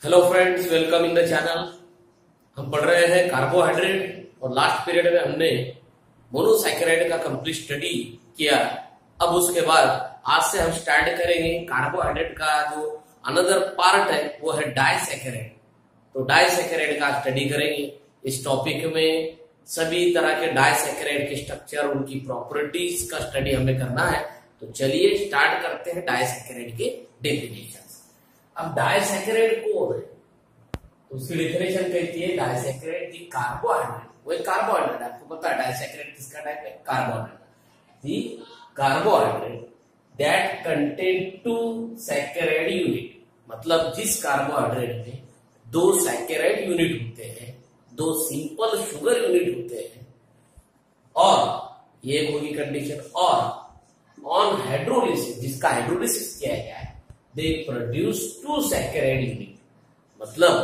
Hello friends, welcome in the channel. हम पढ़ रहे हैं कार्बोहाइड्रेट और लास्ट पीरियड में हमने मोनोसैकेराइड का कंप्लीट स्टडी किया। अब उसके बाद आज से हम स्टार्ट करेंगे कार्बोहाइड्रेट का जो अनदर पार्ट है वो है डाइसैकेराइड। तो डाइसैकेराइड का स्टडी करेंगे। इस टॉपिक में सभी तरह के डाइसैकेराइड के स्ट्रक्चर, उनकी प्रॉपर्टीज का स्टडी हमें करना है। तो चलिए स्टार्ट करते हैं डाइसैकेराइड के डेफिनेशन। अब डाइसैकेराइड कौन है? तो उसकी डेफिनेशन कहती है डाइसैकेराइड दी कार्बोहाइड्रेट। वो एक कार्बोहाइड्रेट, आपको पता है डाइसैकेराइड किसका टाइप है? Carbohydrate. The carbohydrate that contain two saccharide unit, मतलब जिस कार्बोहाइड्रेट में दो सैकेराइड यूनिट होते हैं, दो सिंपल शुगर यूनिट होते हैं, और ये होगी कंडीशन, और ऑन हाइड्रोलिसिस, जिसका हाइड्रोलिसिस किया गया है, they produce two saccharide unit, मतलब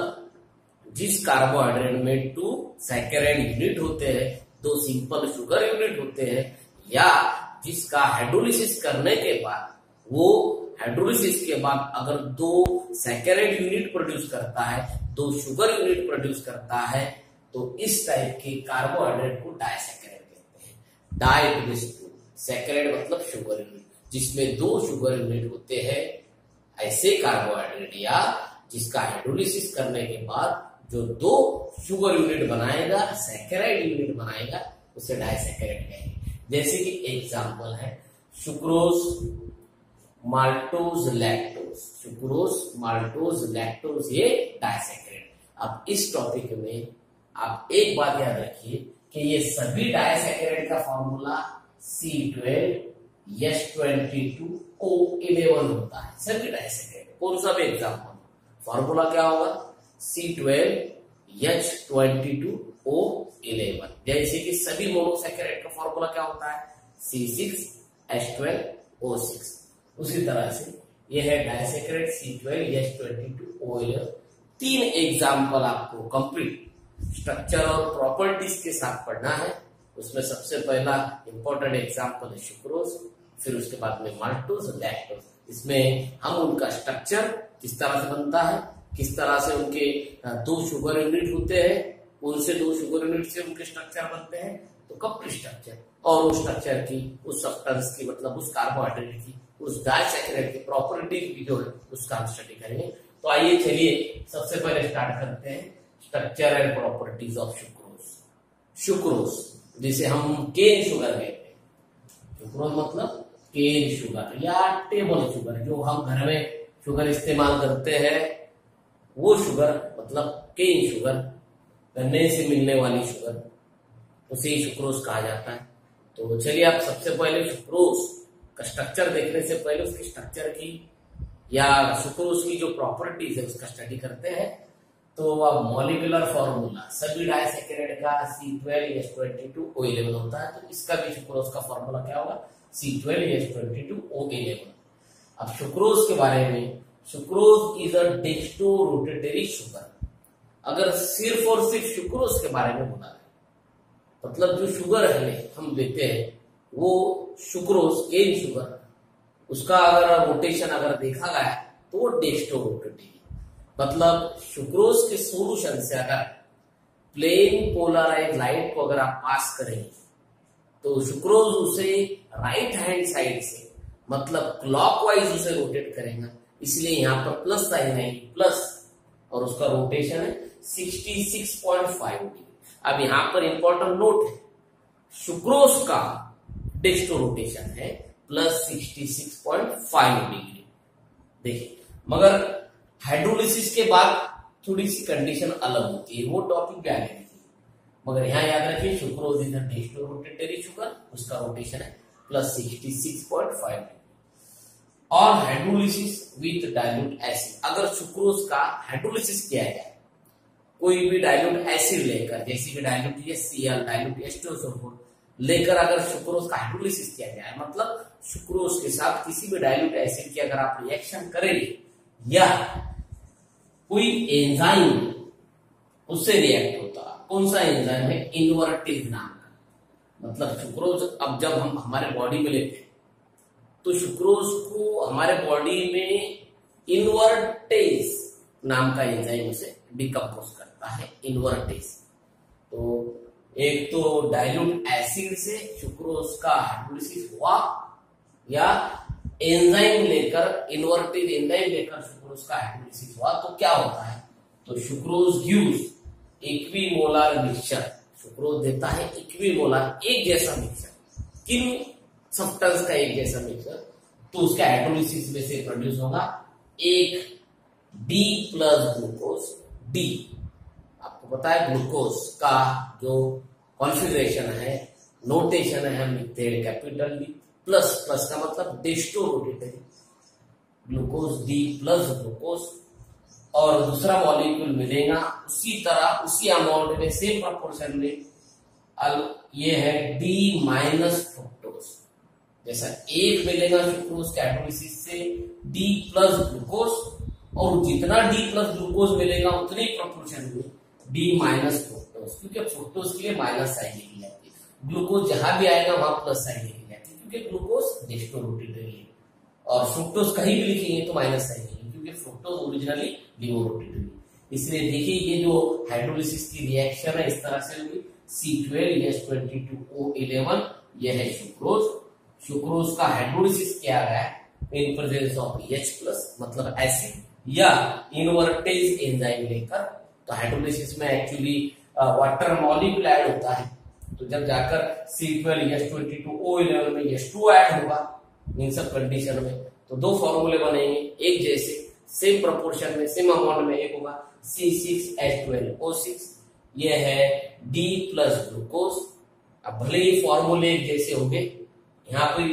जिस कार्बोहाइड्रेट में टू सैकेराइड यूनिट होते हैं, दो सिंपल शुगर यूनिट होते हैं, या जिसका हाइड्रोलिसिस करने के बाद, वो हाइड्रोलिसिस के बाद अगर दो सैकेराइड यूनिट प्रोड्यूस करता है, दो शुगर यूनिट प्रोड्यूस करता है, तो इस टाइप के कार्बोहाइड्रेट को डाइसैकेराइड कहते हैं। डाई टू सैकेराइड मतलब शुगर यूनिट, जिसमें दो शुगर यूनिट होते हैं, ऐसे कार्बोहाइड्रेट, या जिसका हाइड्रोलिसिस करने के बाद जो दो शुगर यूनिट बनाएगा, सैकेराइड यूनिट बनाएगा, उसे डाइसैकेराइड कहेंगे। जैसे कि एग्जांपल है sucrose, maltose, lactose. Sucrose, maltose, lactose, ये डाइसैकेराइड। अब इस टॉपिक में आप एक बात याद रखिए कि ये सभी डाइसैकेराइड का फॉर्मूला C12H22O11 होता है। सभी डाइसैकेराइड, कौन सा भी एग्जांपल, फॉर्मूला क्या होगा? C12H22O11। जैसे कि सभी मोनोसैकेराइड का फॉर्मूला क्या होता है? C6H12O6। उसी तरह से ये है डाइसैकेराइड C12H22O11। तीन एग्जांपल आपको कंप्लीट स्ट्रक्चर और प्रॉपर्टीज के साथ पढ़ना है। उसमें सबसे पहला इंपॉर्टेंट एग्जांपल है सुक्रोज, फिर उसके बाद में माल्टोज, लैक्टोज। इसमें हम उनका स्ट्रक्चर किस तरह से बनता है, किस तरह से उनके दो शुगर यूनिट होते हैं, उनसे दो शुगर यूनिट से उनके स्ट्रक्चर बनते हैं, तो कंप्लीट स्ट्रक्चर, और उस स्ट्रक्चर की, उस सब्सटेंस की, मतलब उस कार्बोहाइड्रेट की, उस डाइसैकेराइड की प्रॉपर्टीज की जो है उसका हम स्टडी करेंगे। तो आइए चलिए सबसे पहले स्टार्ट करते हैं structure and properties of sucrose. Sucrose जिसे हम केन शुगर कहते हैं। सुक्रोज मतलब केन शुगर या टेबल शुगर, जो हम घर में शुगर इस्तेमाल करते हैं, वो शुगर मतलब केन शुगर, गन्ने से मिलने वाली शुगर, उसे ही सुक्रोज कहा जाता है। तो चलिए आप सबसे पहले सुक्रोज का स्ट्रक्चर देखने से पहले उसके स्ट्रक्चर की या सुक्रोज की जो प्रॉपर्टीज है उसका स्टडी करते हैं। तो अब मॉलिक्यूलर फॉर्मूला सभी डाइसैकेराइड का C12H22O11 होता है, तो इसका भी सुक्रोज का फॉर्मूला क्या होगा? C12H22O11। अब सुक्रोज के बारे में, sucrose is a dextrorotatory sugar. अगर सिर्फ और सिर्फ सुक्रोज के बारे में बोला जाए, मतलब जो शुगर है हम लेते हैं वो सुक्रोज, केन शुगर, उसका अगर रोटेशन अगर देखा गया तो वो डेक्स्ट्रोरोटेटरी, मतलब सुक्रोज के सॉल्यूशन से अगर प्लेन पोलराइज लाइट को अगर आप पास करेंगे तो सुक्रोज उसे राइट हैंड साइड से, मतलब क्लॉकवाइज उसे रोटेट करेगा। इसलिए यहाँ पर प्लस साइन है, प्लस, और उसका रोटेशन है 66.5 डिग्री। अब यहाँ पर इंपॉर्टेंट नोट है, सुक्रोज का डेक्स्ट्रो रोटेशन है प्लस 66.5 डिग्री। देखिए, मगर हाइड्रोलिसिस के बाद थोड़ी सी कंडीशन अलग होती है, वो टॉपिक भी आगे देखिए। मगर यहाँ याद रखिए sucrose is a dextrorotatory sugar, उसका रोटेशन है प्लस 66.5 डिग्री। और हाइड्रोलिसिस विथ डाइल्यूट एसिड, अगर सुक्रोज का हाइड्रोलिसिस किया जाए, कोई भी डाइल्यूट एसिड लेकर, जैसे कि डाइल्यूट HCl, डाइल्यूट H2SO4 लेकर अगर सुक्रोज का हाइड्रोलिसिस किया जाए, मतलब सुक्रोज के साथ किसी भी डाइल्यूट एसिड की अगर आप रिएक्शन करेंगे, या कोई एंजाइम उससे रिएक्ट होता, कौन सा एंजाइम है? इन्वर्टेज नाम का। मतलब सुक्रोज अब जब हम हमारे बॉडी में लेते हैं तो सुक्रोज को हमारे बॉडी में इन्वर्टेज नाम का एंजाइम उसे डिकम्पोज करता है, इन्वर्टेज। तो एक तो डाइल्यूट एसिड से सुक्रोज का हाइड्रोलिसिस हुआ, या एंजाइम लेकर, इन्वर्टेड एंजाइम लेकर सुक्रोज का हाइड्रोलिसिस हुआ, तो क्या होता है, तो sucrose gives equimolar mixture, sucrose देता है इक्विमोलर, एक जैसा मिक्सचर। किन सब्सटेंस का एक जैसा मिक्सचर, तो उसका हाइड्रोलिसिस में से प्रोड्यूस होगा एक डी प्लस ग्लूकोज डी। आपको पता है ग्लूकोज का जो कॉन्फ़िगरेशन है, नोटेशन है, हम लिखते हैं कैपिटल डी, प्लस, प्लस का मतलब dextrorotatory, glucose D plus glucose. और दूसरा मॉलिक्यूल मिलेगा उसी तरह, उसी अमाउंट में, सेम प्रोपोर्शन में, ये है डी माइनस फ्रुक्टोज। जैसा एक मिलेगा सुक्रोज के हाइड्रोलिसिस से डी प्लस ग्लूकोज, और जितना डी प्लस ग्लूकोज मिलेगा उतने प्रोपोर्शन में डी माइनस फ्रुक्टोज, क्योंकि फ्रुक्टोज के लिए माइनस साइन लिखी जाती है, ग्लूकोज जहां भी आएगा वहां प्लस साइन लिखी जाती है, क्योंकि ग्लूकोज डेस्टोरोटेटरी है, और फ्रुक्टोज कहीं भी लिखेंगे तो माइनस साइन लिखेंगे, क्योंकि फ्रुक्टोज ओरिजिनली लिवोरोटेटरी। इसलिए देखिए ये जो हाइड्रोलिसिस की रिएक्शन है इस तरह से होगी, C12H22O11, यह है सुक्रोज। सुक्रोज का हाइड्रोलिसिस किया गया इन प्रेजेंस ऑफ H+, मतलब एसिड, या इन्वर्टेज एंजाइम लेकर। तो हाइड्रोलिसिस में एक्चुअली वाटर मॉलिक्यूल ऐड होता है, तो जब जाकर C12H22O11 में H2 ऐड होगा, इन सब कंडीशन में तो दो फॉर्मूले बनेंगे एक जैसे, सेम प्रोपोर्शन में, सेम अमाउंट में। एक होगा C6H12O6, ये है D प्लस ग्लूकोज। अब भले ही फॉर्मूले एक जैसे होंगे, यहाँ भी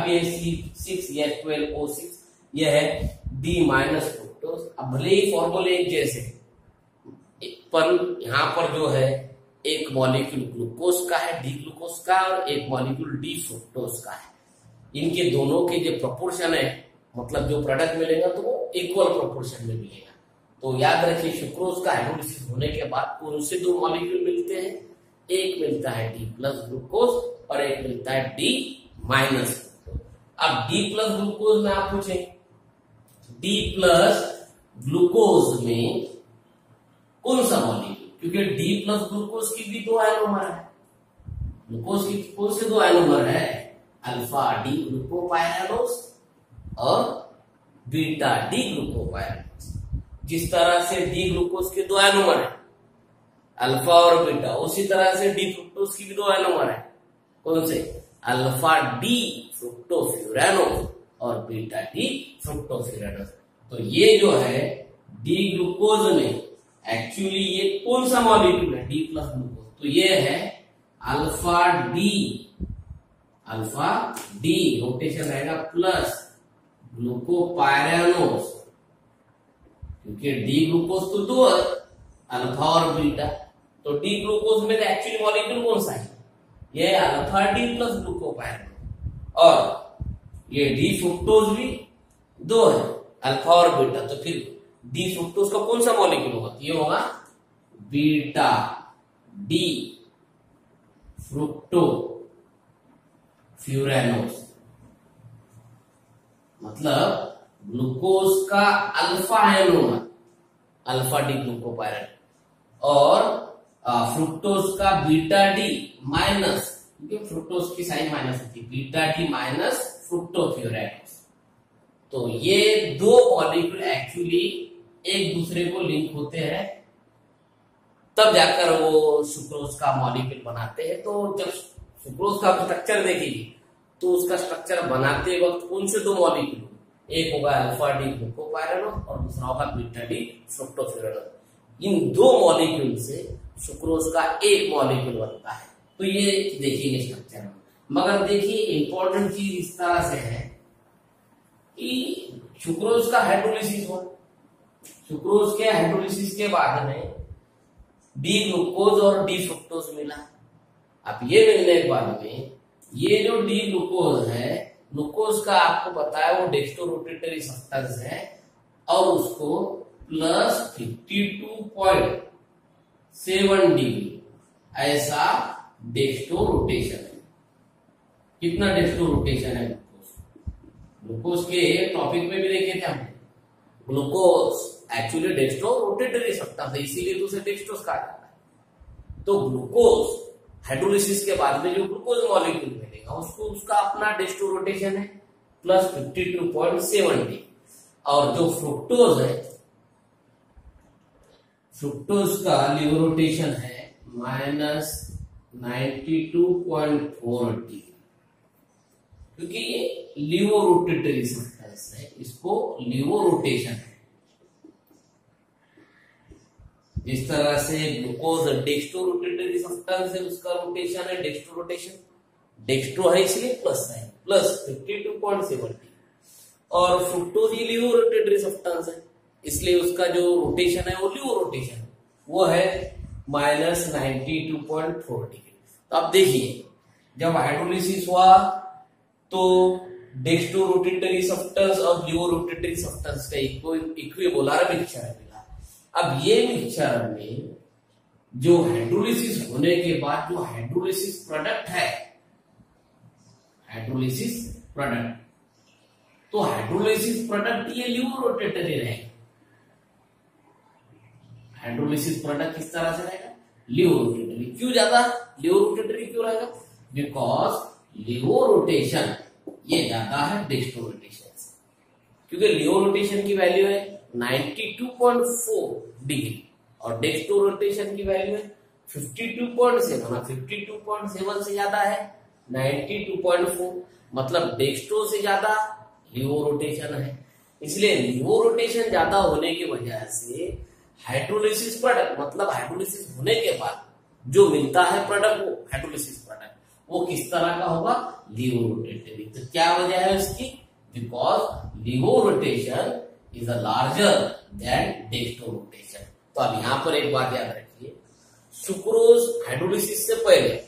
है C6H12O6, ये है D माइनस फ्रुक्टोज। अब भले ही फॉर्मूले एक जैसे, पर यहाँ पर जो है एक मॉलिक्यूल ग्लूकोज का है, डी ग्लूकोज का, और एक मॉलिक्यूल डी फ्रुक्टोज का है। इनके दोनों के जो प्रोपोर्शन है, मतलब जो प्रोडक्ट मिलेगा तो वो इक्वल प्रोपोर्शन में मिलेगा। तो याद रखिए सुक्रोज का हाइड्रोलिसिस होने के बाद कौन से दो मॉलिक्यूल मिलते हैं, एक मिलता है डी प्लस ग्लूकोज और एक मिलता है डी माइनस ग्लूकोज। अब डी प्लस ग्लूकोज में आप पूछें, डी प्लस ग्लूकोज में कौन सा मॉलिक्यूल, क्योंकि डी प्लस ग्लूकोज की भी दो आइसोमर है, ग्लूकोज की कौन से दो आइसोमर है, अल्फा डी ग्लूकोपाइरानोस और बीटा डी ग्लूकोपाइरानोस। जिस तरह से डी ग्लूकोज के दो आइसोमर है अल्फा और बीटा, उसी तरह से डी फ्रुक्टोज की भी दो आइसोमर है, कौन से, अल्फा डी फ्रुक्टोफ्यूरानोस और बीटा डी फ्रुक्टोफ्यूरानोस। तो ये जो है डी ग्लूकोज में एक्चुअली ये कौन सा मॉलिक्यूल है, डी प्लस ग्लूकोज, तो ये है अल्फा डी रोटेशन रहेगा प्लस ग्लूकोपाइरानोस, क्योंकि डी ग्लूकोज तो दो है, अल्फा और बीटा। तो डी ग्लूकोज में एक्चुअली मॉलिक्यूल कौन सा है, ये अल्फा डी प्लस ग्लूकोपाइरानोस, और ये डी फ्रुक्टोज भी दो है, अल्फा और बीटा। तो फिर डी फ्रुक्टोज का कौन सा मॉलिक्यूल होगा, ये होगा बीटा डी फ्रुक्टोफ्यूरानोस, मतलब ग्लूकोज का अल्फा आयनोमर, अल्फा डी ग्लूकोपाइरान, और फ्रुक्टोज का बीटा डी माइनस, क्योंकि फ्रुक्टोज की साइन माइनस होती है, बीटा डी माइनस फ्रुक्टोफ्यूरानोस। तो ये दो मॉलिक्यूल एक्चुअली एक दूसरे को लिंक होते हैं, तब जाकर वो सुक्रोज का मॉलिक्यूल बनाते हैं। तो जब सुक्रोज का स्ट्रक्चर देखेंगे तो उसका स्ट्रक्चर बनाते वक्त कौन से दो मॉलिक्यूल, एक होगा अल्फा डी ग्लूकोपाइरानोस और दूसरा होगा बीटा डी फ्रुक्टोफ्यूरानोस। इन दो मॉलिक्यूल से सुक्रोज का एक मॉलिक्यूल बनता है। तो ये देखिए स्ट्रक्चर, मगर देखिए इंपॉर्टेंट चीज इस तरह से है कि सुक्रोज का हाइड्रोलिसिस हुआ, सुक्रोज के हाइड्रोलिसिस के बाद में डी ग्लूकोज और डी फ्रुक्टोज मिला। अब ये मिलने के बाद में ये जो डी ग्लूकोज है, ग्लूकोज का आपको बताया वो डेक्स्ट्रोरोटेटरी सब्सटेंस है, और उसको प्लस 52.7 डिग्री ऐसा डेक्स्ट्रो रोटेशन है। कितना डेक्स्ट्रो रोटेशन है ग्लूकोज के टॉपिक में भी देखे थे हमने, glucose actually dextro rotatory substance है, इसीलिए तो उसे डेक्स्ट्रोज कहा जाता है। तो ग्लूकोज हाइड्रोलिसिस के बाद में जो ग्लूकोज मॉलिक्यूल मिलेगा उसको उसका अपना डेक्स्ट्रो रोटेशन है प्लस 52.70, और जो फ्रुक्टोज है, फ्रुक्टोज का लिवर रोटेशन है माइनस 92.40, क्योंकि ये लिवो रोटेटरी सब्सटेंस है, इसको लिवो रोटेशन है। जिस तरह से ग्लूकोज डेक्स्ट्रो रोटेटरी सब्सटेंस है, उसका रोटेशन है डेक्स्ट्रो रोटेशन, डेक्स्ट्रो है इसलिए प्लस साइन, प्लस 52.70, और फ्रुक्टोज ही लिवो रोटेटरी सब्सटेंस है, इसलिए उसका जो रोटेशन है वो लिवो रोटेशन है, वो है माइनस 92.40। तो अब देखिए जब हाइड्रोलिसिस हुआ तो डेक्स्ट्रो रोटेटरी सब्सटेंस और लिवो रोटेटरी सब्सटेंस का इक्विपोलर मिक्सचर मिला। अब ये मिक्सचर में जो हाइड्रोलिसिस होने के बाद जो हाइड्रोलिसिस प्रोडक्ट है, हाइड्रोलिसिस प्रोडक्ट, तो हाइड्रोलिसिस प्रोडक्ट ये लिवो रोटेटरी रहेगा। हाइड्रोलिसिस प्रोडक्ट किस तरह से रहेगा? लिवो रोटेटरी। क्यों ज्यादा लिवो रोटेटरी क्यों रहेगा? बिकॉज लिवो रोटेशन ये ज्यादा है डेक्स्ट्रो रोटेशन से, क्योंकि लिवो रोटेशन की वैल्यू है 92.4 डिग्री और डेक्स्ट्रो रोटेशन की वैल्यू है 52.7, 52.7 से ज्यादा है 92.4, मतलब डेक्स्ट्रो से ज्यादा लिवो रोटेशन है। इसलिए लिवो रोटेशन ज्यादा होने की वजह से हाइड्रोलिसिस प्रोडक्ट, मतलब हाइड्रोलिसिस होने के बाद जो मिलता है प्रोडक्ट, वो हाइड्रोलिसिस प्रोडक्ट वो किस तरह का होगा? लिवो रोटेटरी। तो क्या वजह है उसकी? Because लिवो rotation is a larger than dextro rotation. तो अब यहां पर एक बात याद रखिए, सुक्रोज हाइड्रोलिसिस से पहले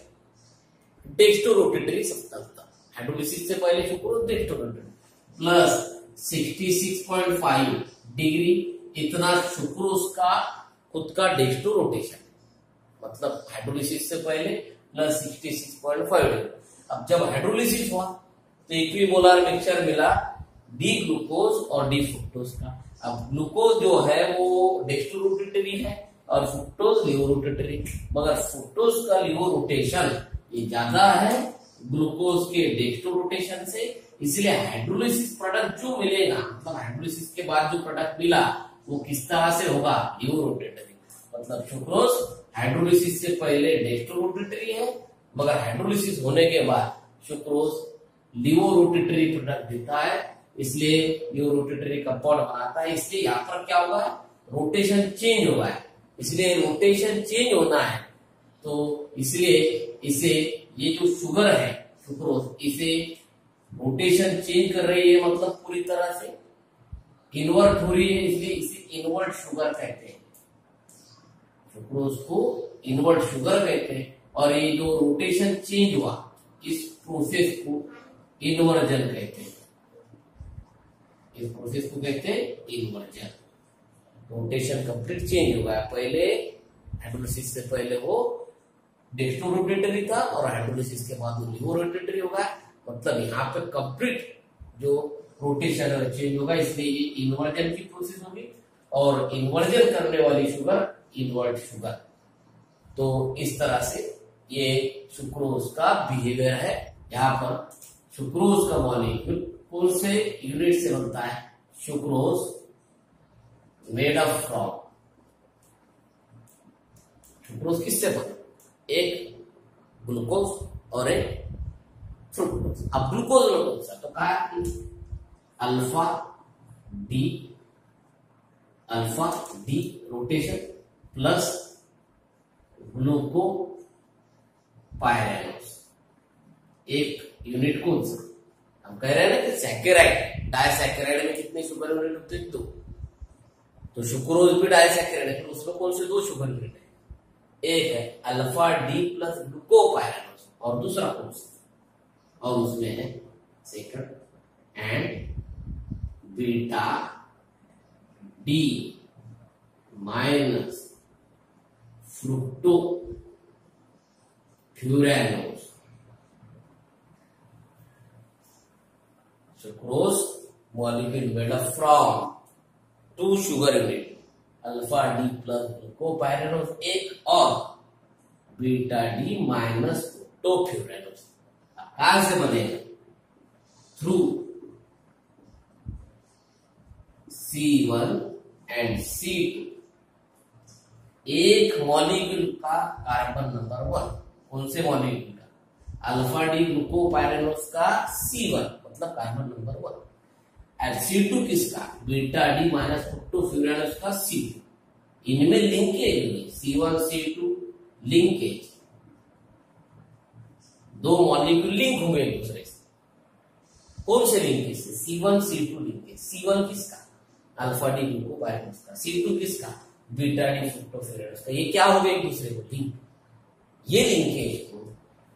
डेक्स्ट्रो रोटेटरी सब्सटेंस था, हाइड्रोलिसिस से पहले sucrose dextro rotatory plus 66.5 degree इतना सुक्रोज का खुद का डेक्स्ट्रो रोटेशन, मतलब हाइड्रोलिसिस से पहले प्लस 66.5 डिग्री। अब जब हाइड्रोलिसिस हुआ तो इक्विपोलर मिक्सचर मिला डी ग्लूकोज और डी फ्रुक्टोज का। अब ग्लूकोज जो है वो डेक्स्ट्रो रोटेटरी है और फ्रुक्टोज लिवो रोटेटरी, मगर फ्रुक्टोज का लिवो रोटेशन ये ज्यादा है ग्लूकोज के डेक्स्ट्रो रोटेशन से, इसलिए हाइड्रोलिसिस प्रोडक्ट जो मिलेगा, मतलब हाइड्रोलिसिस के बाद जो प्रोडक्ट मिला वो किस तरह से होगा? लिवो रोटेटरी। मतलब सुक्रोज हाइड्रोलिसिस से पहले डेक्स्ट्रो रोटेटरी है, मगर हाइड्रोलिसिस होने के बाद सुक्रोज लिवो रोटेटरी प्रोडक्ट देता है, इसलिए लिवो रोटेटरी कंपाउंड बनाता है। इसलिए यहाँ पर क्या होगा? रोटेशन चेंज होगा, इसलिए रोटेशन चेंज होना है, तो इसलिए इसे ये जो शुगर है सुक्रोज, इसे रोटेशन चेंज कर रही है, मतलब पूरी तरह से इन्वर्ट हो रही है, इसलिए इसे इन्वर्ट शुगर कहते हैं। सुक्रोज को इन्वर्ट शुगर कहते हैं, और ये जो रोटेशन चेंज हुआ इस प्रोसेस को इन्वर्जन कहते हैं। इस प्रोसेस को कहते हैं इन्वर्जन। रोटेशन कंप्लीट चेंज हो गया, पहले हाइड्रोलिसिस से पहले वो डेक्स्ट्रो रोटेटरी था और हाइड्रोलिसिस के बाद वो लिवो रोटेटरी होगा, मतलब यहाँ पे कंप्लीट जो रोटेशन चेंज होगा, इसलिए ये इन्वर्जन की प्रोसेस होगी और इन्वर्जन करने वाली शुगर इन्वर्ट शुगर। तो इस तरह से ये सुक्रोज का बिहेवियर है। यहाँ पर सुक्रोज का मॉलिक्यूल कौन से यूनिट से बनता है? Sucrose made up from, sucrose किससे बना? एक ग्लूकोज और एक फ्रुक्टोज। अब ग्लूकोज में कौन सा? तो कहा alpha D rotation plus ग्लूको pyranose. एक यूनिट कौन सा? हम कह रहे हैं ना कि सैकेराइड, डायसैकेराइड में कितने शुगर यूनिट होते हैं? 2। तो सुक्रोज भी डायसैकेराइड है, तो उसमें कौन से 2 शुगर यूनिट है? एक है अल्फा डी प्लस ग्लूकोपायरेनोस और दूसरा कौन सा? और उसमें है second and beta D minus fructofuranose. Sucrose molecule made up from 2 sugar unit, alpha D plus glucopyranose, एक और बीटा डी माइनस फ्रुक्टोफ्यूरेनोस। कहां से बनेगा? थ्रू C1 एंड C2, एक मॉलिक्यूल का कार्बन नंबर 1, कौन से मॉलिक्यूल का? अल्फा डी ग्लूकोपाइरेनोस का C1 मतलब कार्बन नंबर 1, और C2 किसका? बीटा डी माइनस फ्रुक्टोफ्यूरेनोस का C2। इनमें लिंकेज हुई, C1 C2 लिंकेज, दो मॉलिक्यूल लिंक हुए एक दूसरे से। कौन से लिंकेज से? C1 C2 linkage. C1 किसका? अल्फा डी ग्लूकोपाइरेनोस का। C2 किसका? बीटा डी फ्रुक्टोफ्यूरेनोस का। ये क्या हो गए? एक दूसरे को लिंक। ये लिंकेज को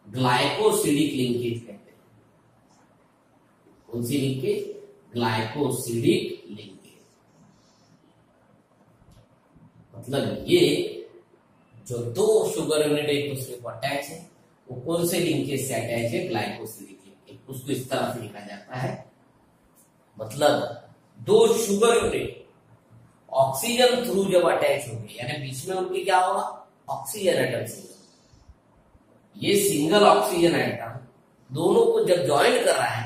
ग्लाइकोसिडिक लिंकेज कहते हैं। कौन सी लिंकेज? Glycosidic linkage. मतलब ये जो दो शुगर यूनिट एक दूसरे को अटैच है, वो कौन से लिंकेज से अटैच है? Glycosidic linkage. उसको इस तरह से लिखा जाता है, मतलब दो शुगर यूनिट ऑक्सीजन थ्रू जब अटैच होंगे, यानी बीच में उनकी क्या होगा? Oxygen atom single. ये सिंगल ऑक्सीजन एटम दोनों को जब ज्वाइन कर रहा है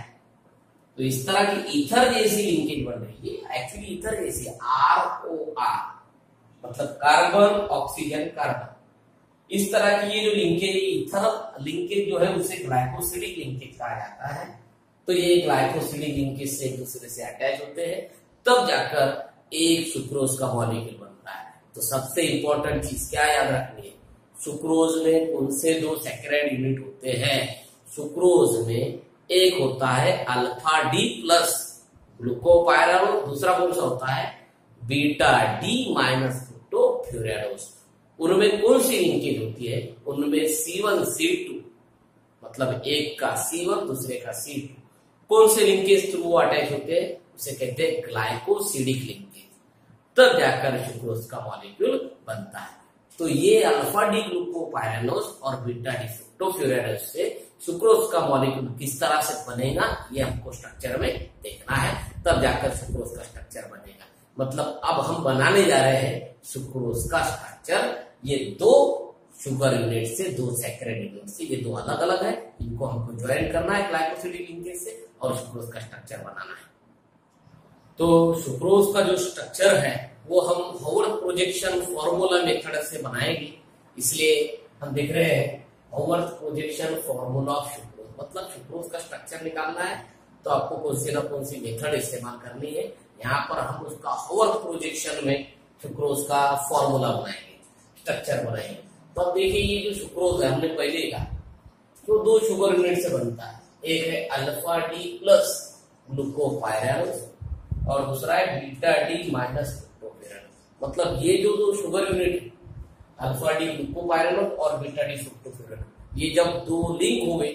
तो इस तरह की ईथर जैसी लिंकेज बन रही है। एक्चुअली ईथर जैसी ROR मतलब कार्बन ऑक्सीजन कार्बन। इस तरह की ये जो लिंकेज, ईथर लिंकेज जो है उसे ग्लाइकोसिडिक लिंकेज कहा जाता है। तो ये ग्लाइकोसिडिक लिंकेज से एक दूसरे से अटैच होते हैं, तब जाकर एक सुक्रोज का मॉलिक्यूल बनता है। तो सबसे इंपॉर्टेंट चीज क्या याद रखनी है? सुक्रोज में कौन से दो सैकराइड यूनिट होते हैं? सुक्रोज में एक होता है अल्फा डी प्लस ग्लूकोपाइरेनोस, दूसरा कौन सा होता है? Beta D minus fructofuranose. उनमें कौन सी लिंकेज होती है? उनमें C1 C2 मतलब एक का C1 दूसरे का C2। कौन से लिंकेज थ्रू अटैच होते हैं? उसे कहते हैं ग्लाइकोसिडिक लिंकेज। तब जाकर सुक्रोज का मॉलिक्यूल बनता है। तो ये अल्फा डी ग्लूकोपाइरेनोस और बीटा डी फ्रुक्टोफ्यूरेनोस से सुक्रोज का मॉलिक्यूल किस तरह से बनेगा, ये हमको स्ट्रक्चर में देखना है, तब जाकर सुक्रोज का स्ट्रक्चर बनेगा। मतलब अब हम बनाने जा रहे हैं सुक्रोज का स्ट्रक्चर। ये दो शुगर यूनिट से, दो सैकराइड यूनिट से, ये दो अलग अलग है, इनको हमको ज्वाइन करना है ग्लाइकोसिडिक लिंकेज से और सुक्रोज का स्ट्रक्चर बनाना है। तो सुक्रोज का जो स्ट्रक्चर है वो हम हॉवर्थ प्रोजेक्शन फॉर्मूला मेथड से बनाएंगे। इसलिए हम देख रहे हैं Howarth projection formula of sucrose, मतलब सुक्रोज का स्ट्रक्चर निकालना है तो आपको कौन सी ना कौन सी मेथड इस्तेमाल करनी है। यहाँ पर हम उसका हॉवर्थ प्रोजेक्शन में सुक्रोज का फॉर्मूला बनाएंगे, स्ट्रक्चर बनाएंगे। तो अब देखिए ये जो सुक्रोज है हमने पहले कहा तो दो शुगर यूनिट से बनता है। एक है अल्फा डी प्लस ग्लूकोपाइरेनोस और दूसरा है बीटा डी माइनस फ्रुक्टोफ्यूरेनोस। मतलब ये जो दो शुगर यूनिट है अल्फा डी ग्लूकोपाइरेनोस और बीटा डी फ्रुक्टोफ्यूरेनोस, ये जब दो लिंक हो गए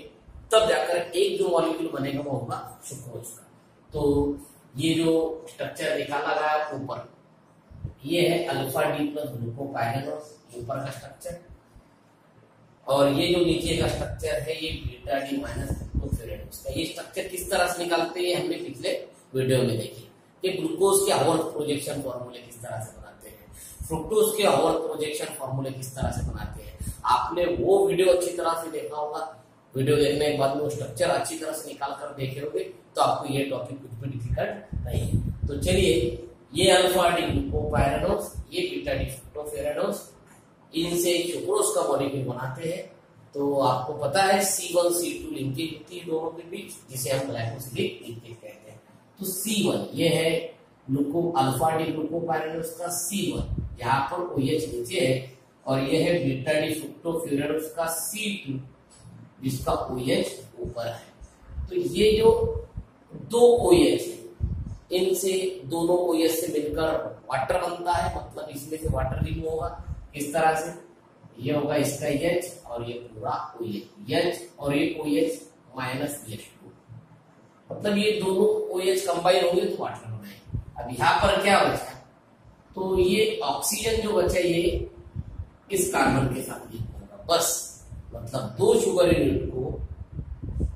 तब जाकर एक जो मॉलिक्यूल बनेगा वो होगा सुक्रोज का। तो ये जो स्ट्रक्चर निकाला गया ऊपर, ये है अल्फा डी प्लस ग्लूकोपाइरेनोस ऊपर का स्ट्रक्चर, और ये जो नीचे का स्ट्रक्चर है ये बीटा डी माइनस फ्रुक्टोफ्यूरेनोस का। ये स्ट्रक्चर किस तरह से निकालते हैं हमने पिछले वीडियो में देखी कि ग्लूकोज के हॉवर्थ प्रोजेक्शन फॉर्मूले किस तरह से बनाते हैं, फ्रुक्टोज के हॉवर्थ प्रोजेक्शन फॉर्मूले किस तरह से बनाते हैं। आपने वो वीडियो अच्छी तरह से देखा होगा। वीडियो देखने के बाद में स्ट्रक्चर अच्छी तरह से निकाल कर देखे होंगे तो आपको ये टॉपिक कुछ भी डिफिकल्ट नहीं है। तो चलिए ये अल्फा डी ग्लूकोपाइरेनोस, ये बीटा डी फ्रुक्टोफ्यूरेनोस, इनसे सुक्रोज का मॉलिक्यूल बनाते हैं। तो आपको पता है C1 C2 लिंकेज होती है दोनों के बीच, जिसे हम ग्लाइकोसिडिक लिंकेज कहते हैं। तो C1 ये है अल्फा डी ग्लूकोपाइरेनोस का C1, यहाँ पर OH नीचे है, और ये है बीटा डी फ्रुक्टोफ्यूरेनोस का C2 जिसका OH ऊपर है। तो ये जो दो OH है इनसे दोनों OH से मिलकर वाटर बनता है, मतलब इसमें से वाटर रिमूव होगा। इस तरह से ये होगा इसका H और ये पूरा OH, H और ये OH माइनस H2, मतलब ये दोनों OH कंबाइन होंगे तो वाटर बनाएंगे। अब यहाँ पर क्या बचा? तो ये ऑक्सीजन जो बचा ये इस कार्बन के साथ लिंक होगा बस। मतलब दो शुगर यूनिट को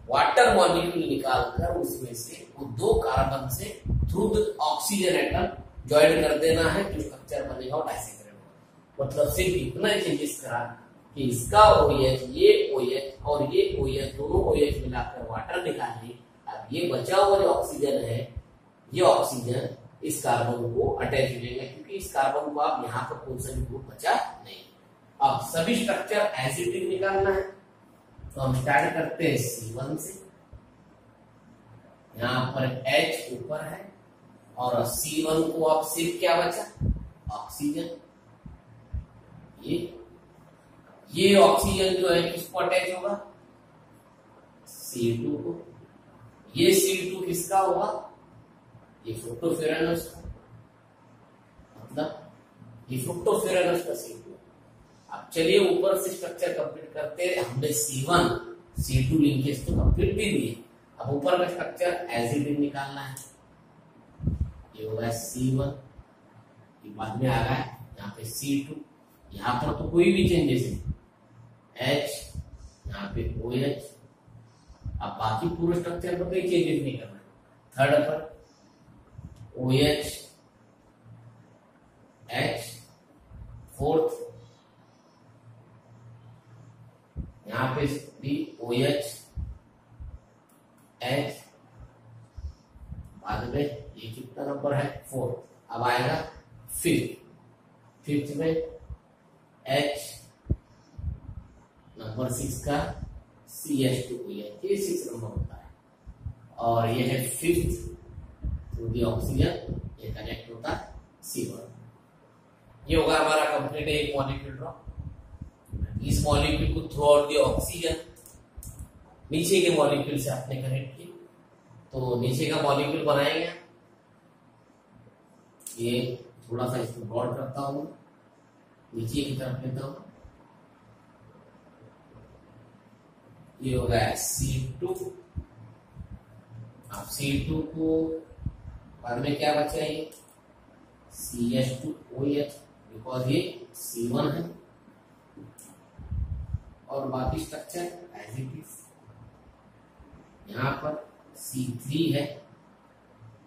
वाटर मॉलिक्यूल निकालकर उसमें से वो दो कार्बन से through the oxygen atom join कर देना है, जो स्ट्रक्चर बनेगा वो डाइसैकराइड। मतलब सिर्फ इतना चेंजेस करा कि इसका OH, ये OH और ये OH दोनों OH मिलाकर वाटर निकाले। अब ये बचा हुआ जो ऑक्सीजन है, ये ऑक्सीजन इस कार्बन को अटैच हो जाएगा, क्योंकि इस कार्बन को आप यहाँ पर कौन सा भी ग्रुप बचा नहीं। अब सभी स्ट्रक्चर एसिडिक निकालना है, तो हम स्टार्ट करते हैं C1 से। यहाँ पर H ऊपर है और C1 को अब सिर्फ क्या बचा, ऑक्सीजन। ये ऑक्सीजन जो है किसको अटैच होगा, C2 को। ये C2 किसका होगा, ये फ्रुक्टोफेरानस का, मतलब ये फ्रुक्टोफेरानस का C2। अब चलिए ऊपर से स्ट्रक्चर कंप्लीट करते हैं। हमने C1 C2 लिंकेज तो कंप्लीट भी दिए, अब ऊपर का स्ट्रक्चर एसिडिक निकालना है। ये होगा C1, ये बाद में आ रहा है यहाँ पे C2। यहाँ पर तो कोई भी चेंजेस नहीं, H यहाँ पे OH। अब बाकी पूरे स्ट्रक्चर पर कोई चेंजेस नहीं करना है। थर्ड पर OH H, फोर्थ यहाँ पे भी OH H, बाद में ये कितना नंबर है, 4। अब आएगा फिफ्थ में H, नंबर 6 का CH2OH, ये 6 नंबर होता है। और ये है फिफ्थ थ्रू दी ऑक्सीजन, ये कनेक्ट होता है C1। ये होगा हमारा कंप्लीट एक मॉलिक्यूल ड्रॉ। इस मॉलिक्यूल को थ्रू आउट दी ऑक्सीजन नीचे के मॉलिक्यूल से आपने कनेक्ट किया, तो नीचे का मॉलिक्यूल बनाएंगे। ये थोड़ा सा इसको ब्रॉड करता हूं, नीचे की तरफ लेता हूं। ये होगा C2। अब C2 को बाद में क्या बचा, ये CH2OH, बिकॉज ये C1 है। और बाकी स्ट्रक्चर एज इट इज। यहाँ पर C3 है,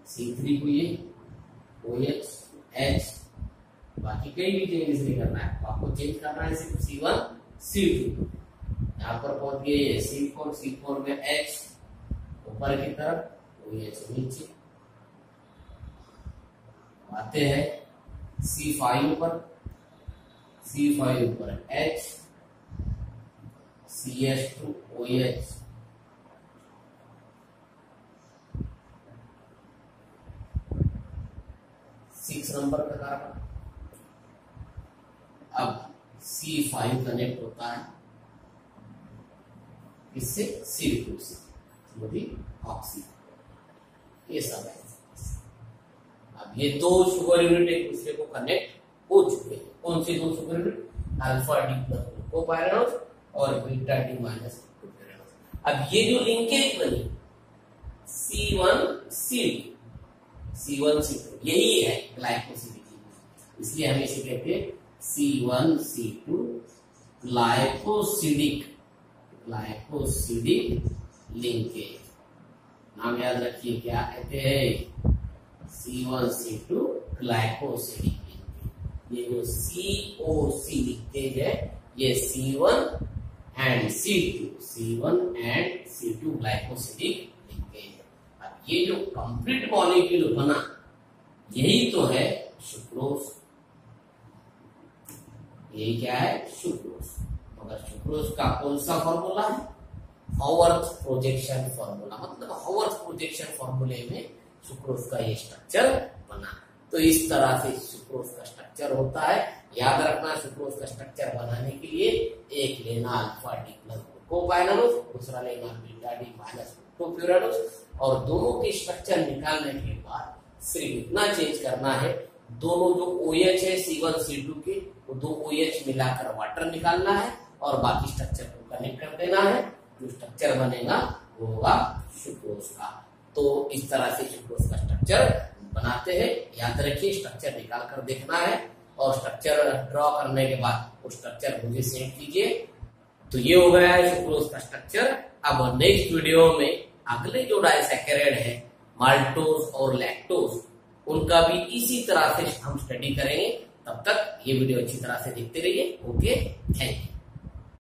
C3 को ये OH H, बाकी कहीं भी चेंजेस नहीं करना है, आपको चेंज करना है सिर्फ C1 C2। यहाँ पर पहुंच गए C4 में H ऊपर की तरफ, OH नीचे। आते हैं C5 पर H, CH2OH, सिक्स नंबर का कार्बन। अब C5 कनेक्ट होता है इससे C2 से, ऑक्सीजन। ये सब है। अब ये दो शुगर यूनिट एक दूसरे को कनेक्ट हो चुके हैं। कौन सी दो sugar unit, alpha D plus glucopyranose और बीटा डी माइनस ग्लूकोपाइरानोस। अब ये जो लिंकेज बनी C1C2 यही है ग्लाइकोसिडिक, इसलिए हम इसे कहते हैं C1C2 ग्लाइकोसिडिक लिंकेज। नाम याद रखिए, क्या कहते हैं, C1C2 ग्लाइकोसिडिक लिंकेज। ये जो COC लिंकेज है, ये C1 and C2 glycosidic linkage है। अब ये जो कंप्लीट मॉलिक्यूल बना, यही तो है सुक्रोज। यही क्या है, सुक्रोज। मगर सुक्रोज का कौन सा फॉर्मूला है, हावर्थ प्रोजेक्शन फॉर्मूला। मतलब हावर्थ प्रोजेक्शन फॉर्मूले में सुक्रोज का ये स्ट्रक्चर बना। तो इस तरह से सुक्रोज का स्ट्रक्चर होता है। याद रखना, सुक्रोज का स्ट्रक्चर बनाने के लिए एक लेना अल्फा डी प्लस ग्लूकोपाइरानोस, दूसरा लेना बीटा डी माइनस ग्लूकोपाइरानोस, और दोनों के स्ट्रक्चर निकालने के बाद सिर्फ इतना चेंज करना है, दोनों जो OH है C1C2 के, वो दो OH मिलाकर वाटर निकालना है और बाकी स्ट्रक्चर को कनेक्ट कर देना है। जो स्ट्रक्चर बनेगा वो होगा सुक्रोज का। तो इस तरह से सुक्रोज का स्ट्रक्चर बनाते हैं। याद रखिए, स्ट्रक्चर निकाल कर देखना है और स्ट्रक्चर ड्रॉ करने के बाद वो स्ट्रक्चर मुझे सेंड कीजिए। तो ये हो गया है सुक्रोज का स्ट्रक्चर। अब नेक्स्ट वीडियो में अगले जो डाइसैकेराइड है माल्टोज और लैक्टोज, उनका भी इसी तरह से हम स्टडी करेंगे। तब तक ये वीडियो अच्छी तरह से देखते रहिए। Okay, thank you.